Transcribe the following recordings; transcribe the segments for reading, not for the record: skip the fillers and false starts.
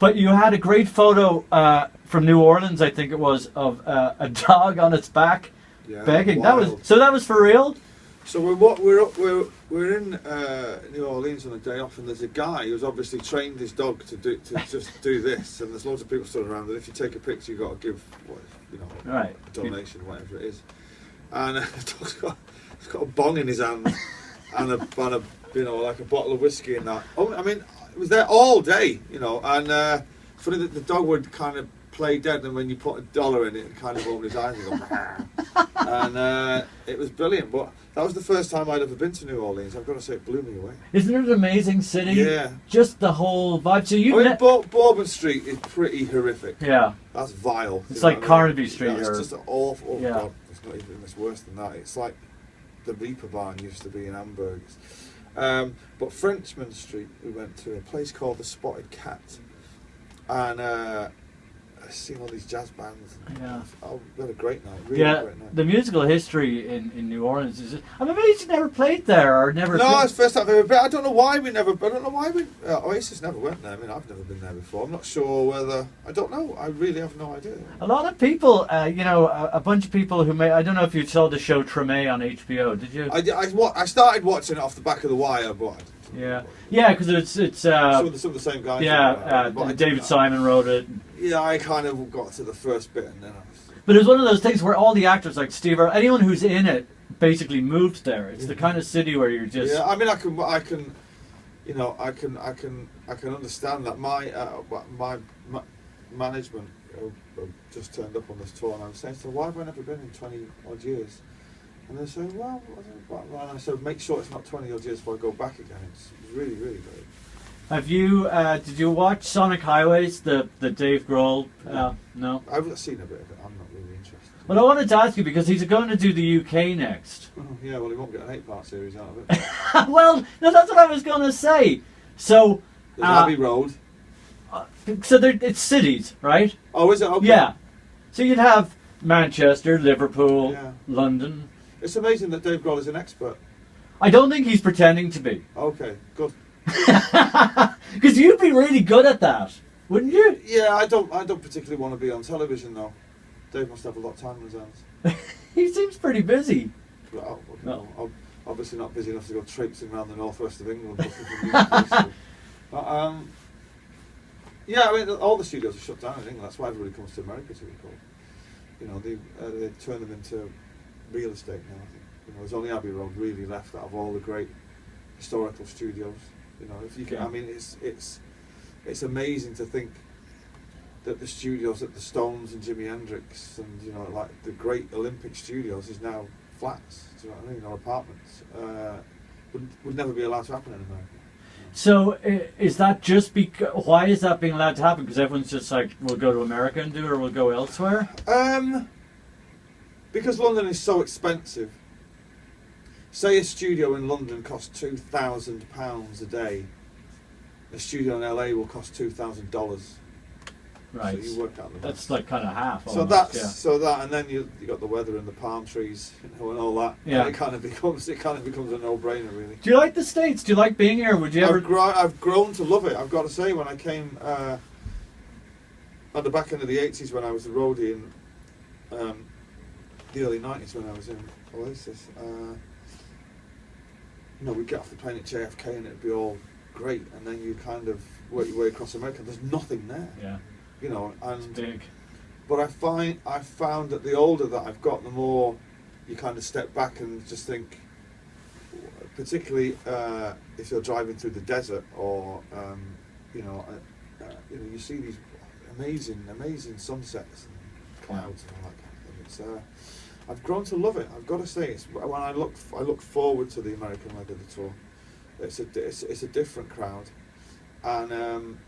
But you had a great photo from New Orleans, I think it was, of a dog on its back begging. Wild. That was for real. So we're in New Orleans on a day off, and there's a guy who's obviously trained his dog to just do this, and there's loads of people stood around. And if you take a picture, you've got to give a donation, whatever it is. And the dog's got a bong in his hand and a like a bottle of whiskey and that. Oh, I mean, it was there all day, and funny that the dog would kind of play dead, and when you put $1 in it, it kind of opened his eyes and go, and it was brilliant. But that was the first time I'd ever been to New Orleans. I've got to say, it blew me away. Isn't it an amazing city? Yeah. Just the whole vibe. So Bourbon Street is pretty horrific. Yeah. That's vile. It's like Carnaby Street. It's just awful. Oh yeah. God, it's not even. It's worse than that. It's like the Reaper Barn used to be in Hamburgers. But Frenchman Street, we went to a place called the Spotted Cat, and I've seen all these jazz bands. We had a great night. Really great night. The musical history in New Orleans is. I'm amazed you never played there or never. No, it's the first time I've ever been. I don't know why we never. I don't know why Oasis never went there. I mean, I've never been there before. I'm not sure whether. I don't know. I really have no idea. A lot of people, a bunch of people who may. I don't know if you saw the show Treme on HBO. Did you? I started watching it off the back of the wire, but. Yeah, because it's some of the same guys. Yeah, David Simon wrote it. Yeah, I kind of got to the first bit and then. But it was one of those things where all the actors, like Steve, or anyone who's in it, basically moved there. It's the kind of city where you're just. Yeah, I mean, I can understand that. My management just turned up on this tour, and I was saying, so why have I never been in 20 odd years? And they said, well, and I said, make sure it's not 20 odd years before I go back again. It's really, really great. Have you, did you watch Sonic Highways, the Dave Grohl? No? I've seen a bit of it. I'm not really interested. Well, I wanted to ask you, because he's going to do the UK next. Yeah, well, he won't get an 8-part series out of it. Well, no, that's what I was going to say. So... There's Abbey Road. So it's cities, right? Oh, is it? Okay. Yeah. So you'd have Manchester, Liverpool, London... It's amazing that Dave Grohl is an expert. I don't think he's pretending to be. Okay, good. Because you'd be really good at that, wouldn't you? Yeah, I don't particularly want to be on television though. Dave must have a lot of time on his hands. He seems pretty busy. Well, I'm obviously not busy enough to go traipsing around the northwest of England looking for music places. But, yeah, I mean, all the studios are shut down in England. That's why everybody comes to America to record. They turn them into real estate now. I think there's only Abbey Road really left out of all the great historical studios. If you can, I mean, it's amazing to think that the studios that the Stones and Jimi Hendrix and like the great Olympic studios is now flats. Do you know what I mean? Or apartments. Would never be allowed to happen in America. So is that just why is that being allowed to happen? Because everyone's just like, we'll go to America and do it, or we'll go elsewhere. Because London is so expensive. Say a studio in London costs £2,000 a day. A studio in LA will cost $2,000. Right. So you work out the that's like kind of half. So almost, and then you got the weather and the palm trees and all that. Yeah. And it kind of becomes a no-brainer really. Do you like the States? Do you like being here? Would you ever? I've grown to love it. I've got to say, when I came at the back end of the 80s when I was a roadie in the early 90s when I was in Oasis, we'd get off the plane at JFK and it'd be all great, and then you kind of work your way across America. There's nothing there. Yeah. And it's big. But I found that the older that I've got, the more you kind of step back and just think, particularly if you're driving through the desert or you see these amazing sunsets and clouds and all that kind of thing. It's I've grown to love it. I've got to say, when I look forward to the American leg of the tour. It's a different crowd, and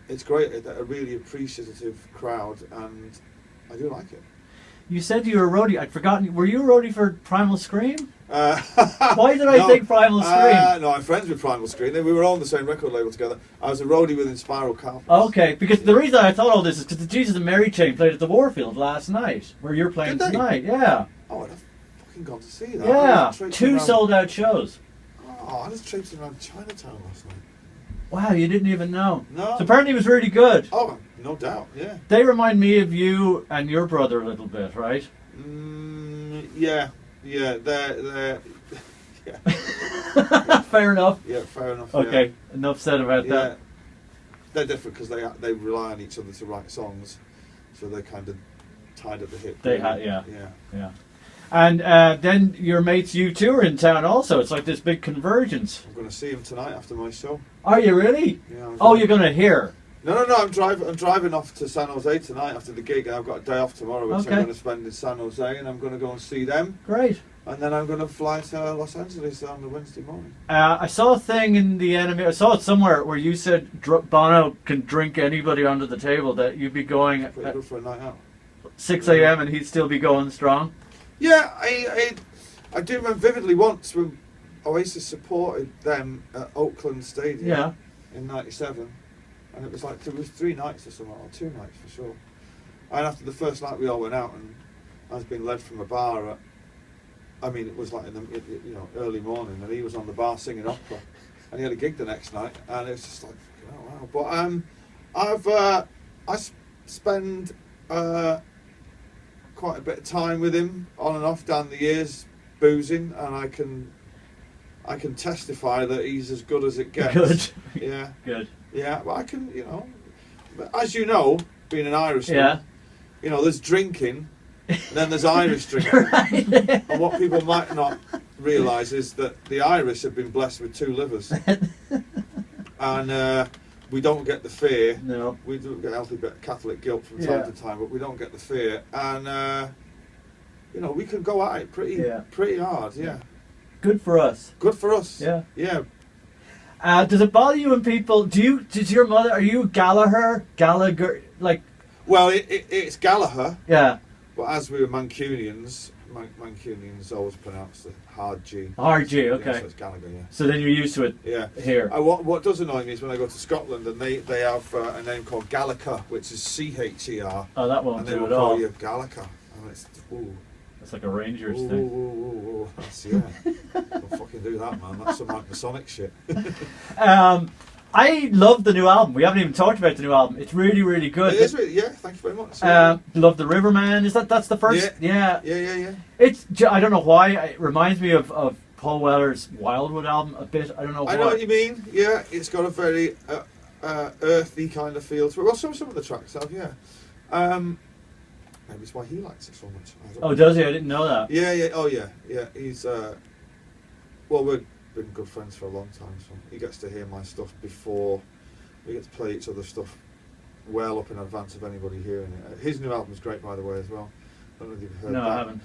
it's great. A really appreciative crowd, and I do like it. You said you were a roadie. I'd forgotten. Were you a roadie for Primal Scream? Why did I think Primal Scream? No, I'm friends with Primal Scream. We were all on the same record label together. I was a roadie with Spiral Carpets. Okay, because the reason I thought all this is because the Jesus and Mary chain played at the Warfield last night, where you're playing tonight. Yeah. Oh, I'd have fucking gone to see that. Yeah, 2 sold-out shows. Oh, I was traipsing around Chinatown last night. Wow, you didn't even know. No. So apparently it was really good. Oh, no doubt, yeah. They remind me of you and your brother a little bit, right? Yeah, they're yeah. Fair enough. Yeah, fair enough. Okay, enough said about Yeah. that. They're different because they rely on each other to write songs, so they're kind of tied at the hip. They really. had, Yeah. yeah. And then your mates U2 are in town also. It's like this big convergence. I'm going to see him tonight after my show. Are you really? Yeah. You're going to hear. No. I'm driving off to San Jose tonight after the gig, and I've got a day off tomorrow, which Okay. I'm going to spend in San Jose, and I'm going to go and see them, Great. and then I'm going to fly to Los Angeles on the Wednesday morning. I saw a thing in the enemy. I saw it somewhere where you said Bono can drink anybody under the table. That you'd be going Pretty at good for a night out. 6 a.m. and he'd still be going strong. Yeah, I do remember vividly once when Oasis supported them at Oakland Stadium Yeah. in '97, and it was like there was 3 nights or something, or 2 nights for sure. And after the first night, we all went out, and I was being led from a bar at, I mean, it was like in the early morning, and he was on the bar singing opera, and he had a gig the next night, and it was just like, oh wow. But I spend quite a bit of time with him on and off down the years, boozing, and I can testify that he's as good as it gets. Good. Yeah. Good. Yeah. Well, I can, but as you know, being an Irishman, Yeah. There's drinking, and then there's Irish drinking. Right. And what people might not realise is that the Irish have been blessed with 2 livers, and we don't get the fear. No. We do get a healthy bit of Catholic guilt from time to time, but we don't get the fear, and we can go at it pretty hard. Yeah. Good for us. Good for us. Yeah. Yeah. Does it bother you when people? Does your mother? Are you Gallagher? Like? Well, it's Gallagher, Yeah. but as we were Mancunians, Mancunians always pronounce the hard G. RG. Okay. Yeah, so it's Gallagher. Yeah. So then you're used to it. Yeah. Here. What does annoy me is when I go to Scotland and they have a name called Gallagher, which is CHER, Oh, that won't and they do will at all. call you Gallagher, and it's It's like a Rangers ooh, thing. ooh, that's don't fucking do that, man. That's some like Masonic shit. I love the new album. We haven't even talked about the new album. It's really, really good. It is really, yeah. Thank you very much. Yeah. Love the Riverman. That's the first? Yeah. Yeah. Yeah. I don't know why. It reminds me of Paul Weller's Wildwood album a bit. I don't know why. I know what you mean. Yeah, it's got a very earthy kind of feel to it. Well, some of the tracks have, yeah. Maybe it's why he likes it so much. I don't know. Does he? I didn't know that. Yeah. Oh, yeah. He's we've been good friends for a long time, so he gets to hear my stuff before we get to play each other's stuff well up in advance of anybody hearing it. His new album's great, by the way, as well. I don't know if you've heard that. No, I haven't.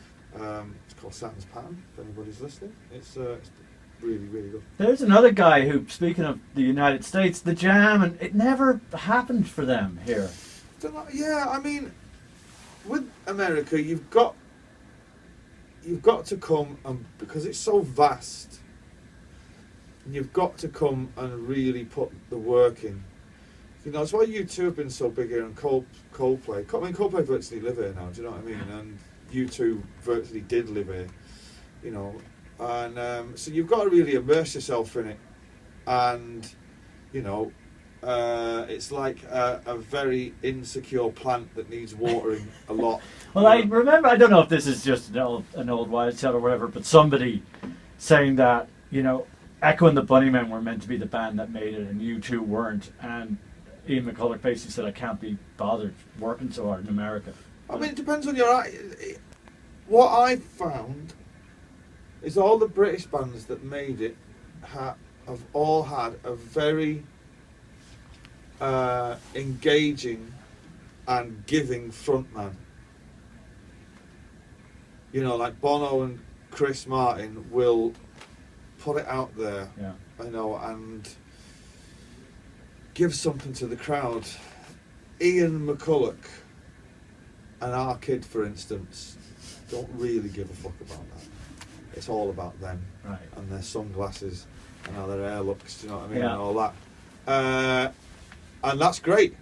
It's called Saturn's Pattern, if anybody's listening. It's really, really good. There's another guy who, speaking of the United States, the Jam, and it never happened for them here. Yeah, I mean, with America, you've got to come, and because it's so vast, you've got to come and really put the work in. That's why U2 have been so big here, and Coldplay. I mean, Coldplay virtually live here now. Do you know what I mean? And U2 virtually did live here. And so you've got to really immerse yourself in it, and it's like a very insecure plant that needs watering a lot. Well, I remember, I don't know if this is just an old wives' tale or whatever, but somebody saying that, Echo and the Bunnymen were meant to be the band that made it, and U2 weren't, and Ian McCulloch basically said, I can't be bothered working so hard in America. I mean, it depends on your... What I found is all the British bands that made it have all had a very engaging and giving frontman. Like Bono and Chris Martin will put it out there, and give something to the crowd. Ian McCulloch and our kid, for instance, don't really give a fuck about that. It's all about them, right, and their sunglasses and how their hair looks. Do you know what I mean? Yeah. And all that, and that's great,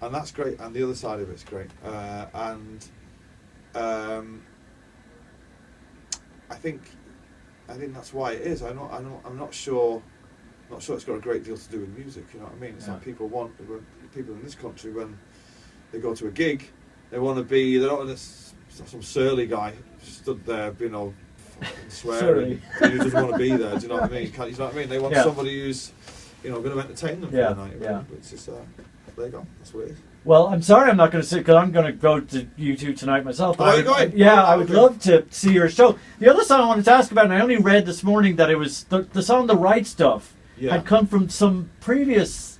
and the other side of it's great, and I think that's why it is. I'm not sure not sure it's got a great deal to do with music. You know what I mean? It's like people in this country, when they go to a gig, they want to be. They don't want some surly guy stood there, you know, fucking swearing. Who doesn't want to be there? Do you know what I mean? You know what I mean? They want somebody who's, you know, going to entertain them for the night. Yeah. It's just there you go. That's what it is. Well, I'm sorry I'm not going to sit, because I'm going to go to U2 tonight myself. Oh, are you going? Yeah, I would love to see your show. The other song I wanted to ask about, and I only read this morning that it was the song "The Right Stuff" had come from some previous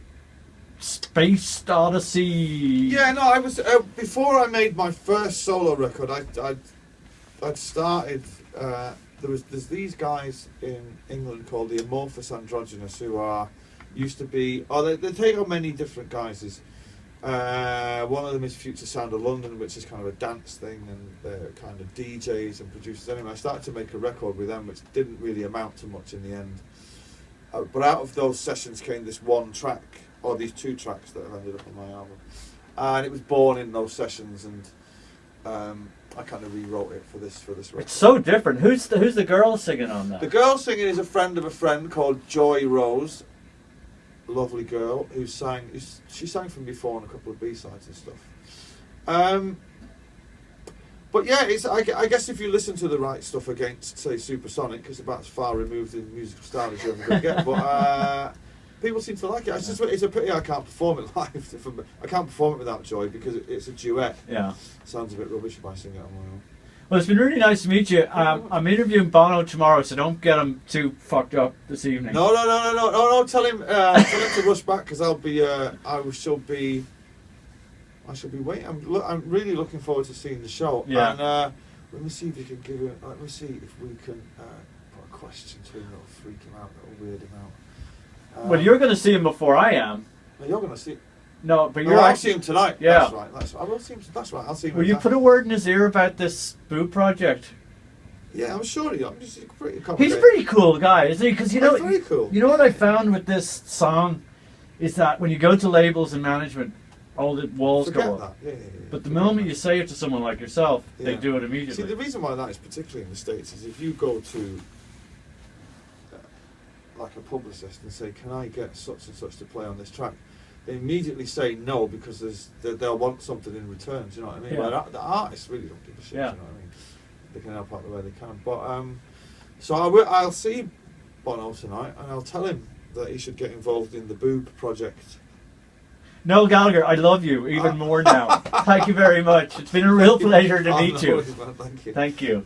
Space Odyssey. Yeah, no, I was before I made my first solo record. I'd started. There's these guys in England called the Amorphous Androgynous who used to be. They take on many different guises. One of them is Future Sound of London, which is kind of a dance thing, and they're kind of DJs and producers. Anyway, I started to make a record with them, which didn't really amount to much in the end. But out of those sessions came this one track, or these two tracks that have ended up on my album. And it was born in those sessions, and I kind of rewrote it for this record. It's so different. Who's the girl singing on that? The girl singing is a friend of a friend called Joy Rose. Lovely girl who sang. She sang from before on a couple of B-sides and stuff. But yeah, I guess if you listen to The Right Stuff against, say, Supersonic, because about as far removed in musical style as you're ever going to get, but people seem to like it. It's a pity I can't perform it live. I can't perform it without Joy because it's a duet. Yeah, sounds a bit rubbish if I sing it on my own. Well, it's been really nice to meet you. I'm interviewing Bono tomorrow, so don't get him too fucked up this evening. No. Tell him to rush back, because I shall be waiting. I'm really looking forward to seeing the show. Yeah. And let me see if we can put a question to him that'll freak him out, that'll weird him out. Well, you're going to see him before I am. No, you're going to see. No, but I'll see him tonight. Yeah. That's right. I will see him. That's right. I'll see him. Will you put a word in his ear about this Boob Project? Yeah, I'm sure he is. He's a pretty cool guy, isn't he? Because very cool. You know what I found with this song is that when you go to labels and management, all the walls go up. Yeah. But the moment you say it to someone like yourself, they do it immediately. See, the reason why that is, particularly in the States, is if you go to like a publicist and say, "Can I get such and such to play on this track?" They immediately say no, because they'll want something in return. Do you know what I mean? Yeah. Like, the artists really don't give a shit. Yeah. Do you know what I mean? They can help out the way they can. But so I'll see Bono tonight, and I'll tell him that he should get involved in the Boob Project. Noel Gallagher, I love you even more now. Thank you very much. It's been a real pleasure to meet you. Thank you. Thank you.